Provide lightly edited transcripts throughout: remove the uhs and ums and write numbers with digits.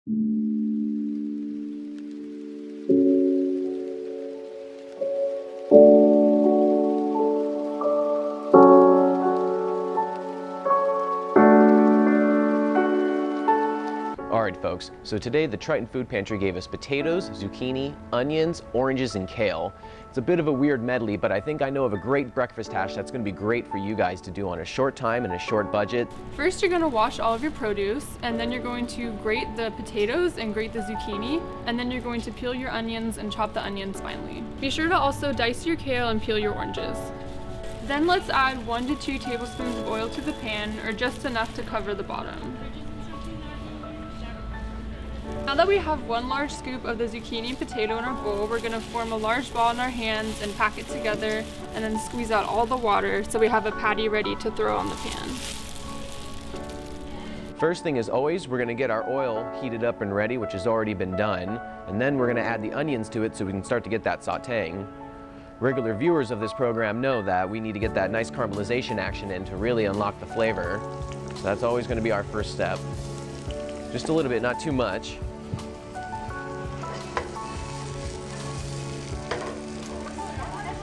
Alright folks, so today the Triton Food Pantry gave us potatoes, zucchini, onions, oranges, and kale. It's a bit of a weird medley, but I think I know of a great breakfast hash that's going to be great for you guys to do on a short time and a short budget. First, you're going to wash all of your produce, and then you're going to grate the potatoes and grate the zucchini, and then you're going to peel your onions and chop the onions finely. Be sure to also dice your kale and peel your oranges. Then let's add 1 to 2 tablespoons of oil to the pan, or just enough to cover the bottom. Now that we have 1 large scoop of the zucchini and potato in our bowl, we're going to form a large ball in our hands and pack it together, and then squeeze out all the water so we have a patty ready to throw on the pan. First thing as always, we're going to get our oil heated up and ready, which has already been done, and then we're going to add the onions to it so we can start to get that sauteing. Regular viewers of this program know that we need to get that nice caramelization action in to really unlock the flavor. So that's always going to be our first step. Just a little bit, not too much.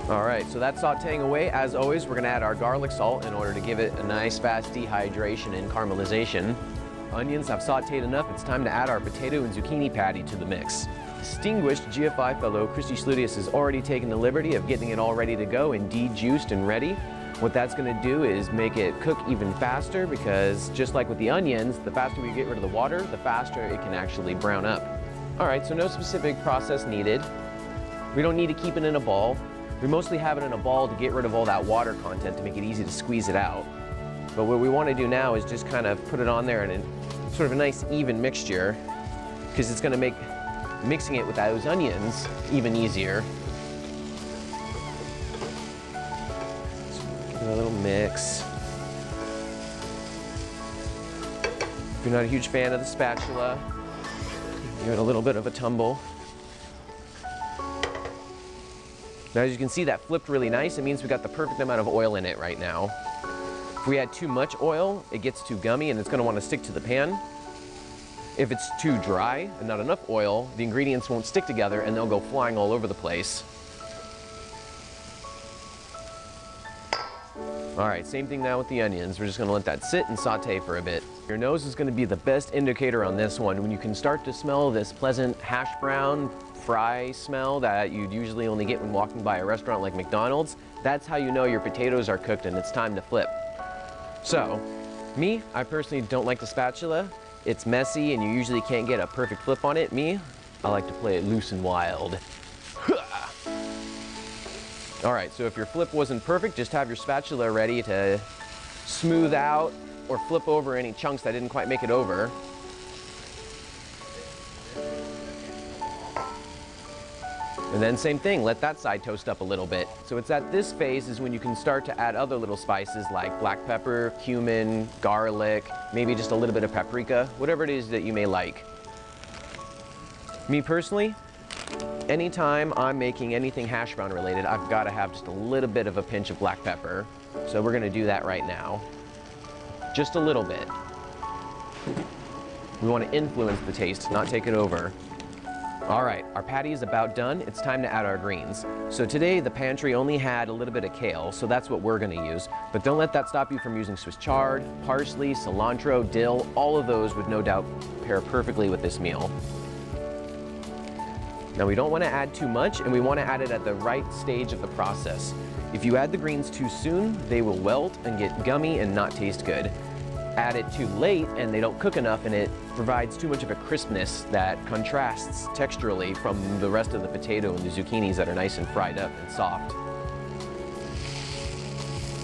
Alright, so that's sauteing away. As always, we're going to add our garlic salt in order to give it a nice fast dehydration and caramelization. Onions have sauteed enough, it's time to add our potato and zucchini patty to the mix. Distinguished GFI fellow Christy Schlutius has already taken the liberty of getting it all ready to go and de-juiced and ready. What that's going to do is make it cook even faster, because just like with the onions, the faster we get rid of the water, the faster it can actually brown up. Alright, so no specific process needed. We don't need to keep it in a ball. We mostly have it in a ball to get rid of all that water content to make it easy to squeeze it out. But what we want to do now is just kind of put it on there in sort of a nice even mixture, because it's going to make mixing it with those onions even easier. Give it a little mix. If you're not a huge fan of the spatula, give it a little bit of a tumble. Now as you can see, that flipped really nice. It means we got the perfect amount of oil in it right now. If we add too much oil, it gets too gummy and it's going to want to stick to the pan. If it's too dry and not enough oil, the ingredients won't stick together and they'll go flying all over the place. Alright, same thing now with the onions. We're just going to let that sit and saute for a bit. Your nose is going to be the best indicator on this one. When you can start to smell this pleasant hash brown fry smell that you'd usually only get when walking by a restaurant like McDonald's, that's how you know your potatoes are cooked and it's time to flip. So, me, I personally don't like the spatula. It's messy and you usually can't get a perfect flip on it. Me, I like to play it loose and wild. Alright, so if your flip wasn't perfect, just have your spatula ready to smooth out or flip over any chunks that didn't quite make it over. And then same thing, let that side toast up a little bit. So it's at this phase is when you can start to add other little spices like black pepper, cumin, garlic, maybe just a little bit of paprika, whatever it is that you may like. Me personally, anytime I'm making anything hash brown related, I've got to have just a little bit of a pinch of black pepper. So we're going to do that right now. Just a little bit. We want to influence the taste, not take it over. Alright, our patty is about done. It's time to add our greens. So today the pantry only had a little bit of kale, so that's what we're going to use. But don't let that stop you from using Swiss chard, parsley, cilantro, dill. All of those would no doubt pair perfectly with this meal. Now we don't want to add too much, and we want to add it at the right stage of the process. If you add the greens too soon, they will wilt and get gummy and not taste good. Add it too late and they don't cook enough and it provides too much of a crispness that contrasts texturally from the rest of the potato and the zucchinis that are nice and fried up and soft.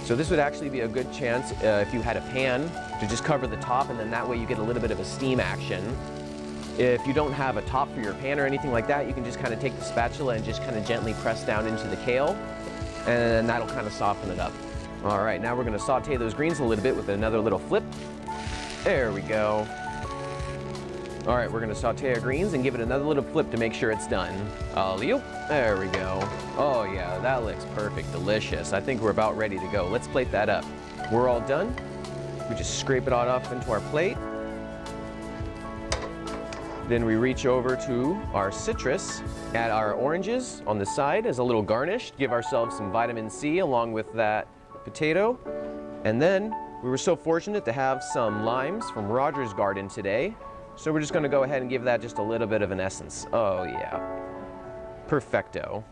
So this would actually be a good chance if you had a pan to just cover the top, and then that way you get a little bit of a steam action. If you don't have a top for your pan or anything like that, you can just kind of take the spatula and just kind of gently press down into the kale, and that'll kind of soften it up. All right, now we're going to saute those greens a little bit with another little flip. There we go. All right, we're going to saute our greens and give it another little flip to make sure it's done. Alley-oop. There we go. Oh yeah, that looks perfect, delicious. I think we're about ready to go. Let's plate that up. We're all done. We just scrape it all off into our plate. Then we reach over to our citrus, add our oranges on the side as a little garnish, give ourselves some vitamin C along with that potato. And then we were so fortunate to have some limes from Roger's garden today. So we're just going to go ahead and give that just a little bit of an essence. Oh yeah, perfecto.